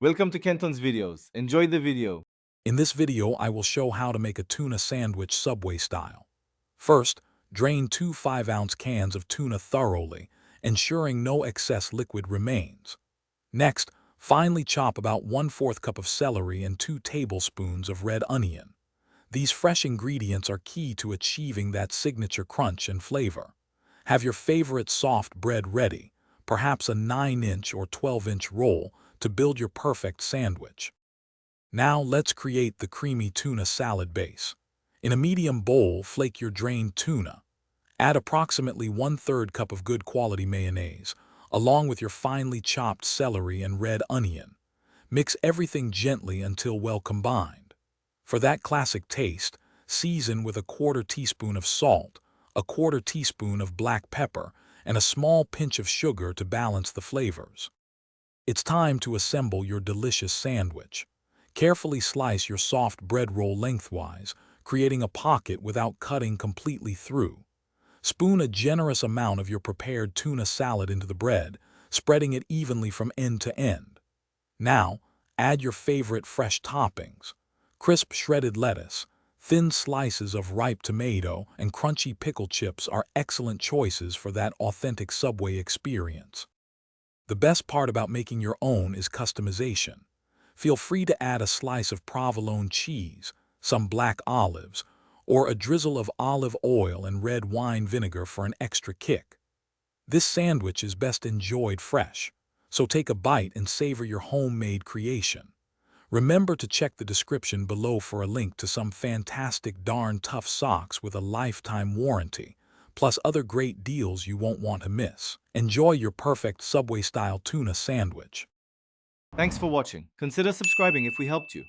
Welcome to Kenton's videos. Enjoy the video. In this video, I will show how to make a tuna sandwich Subway style. First, drain 2 5-ounce cans of tuna thoroughly, ensuring no excess liquid remains. Next, finely chop about 1/4 cup of celery and 2 tablespoons of red onion. These fresh ingredients are key to achieving that signature crunch and flavor. Have your favorite soft bread ready, perhaps a 9-inch or 12-inch roll, to build your perfect sandwich. Now let's create the creamy tuna salad base. In a medium bowl, flake your drained tuna. Add approximately 1/3 cup of good quality mayonnaise, along with your finely chopped celery and red onion. Mix everything gently until well combined. For that classic taste, season with a 1/4 teaspoon of salt, a 1/4 teaspoon of black pepper, and a small pinch of sugar to balance the flavors. It's time to assemble your delicious sandwich. Carefully slice your soft bread roll lengthwise, creating a pocket without cutting completely through. Spoon a generous amount of your prepared tuna salad into the bread, spreading it evenly from end to end. Now, add your favorite fresh toppings. Crisp shredded lettuce, thin slices of ripe tomato, and crunchy pickle chips are excellent choices for that authentic Subway experience. The best part about making your own is customization. Feel free to add a slice of provolone cheese, some black olives, or a drizzle of olive oil and red wine vinegar for an extra kick. This sandwich is best enjoyed fresh, so take a bite and savor your homemade creation. Remember to check the description below for a link to some fantastic darn tough socks with a lifetime warranty, plus other great deals you won't want to miss. Enjoy your perfect Subway-style tuna sandwich. Thanks for watching. Consider subscribing if we helped you.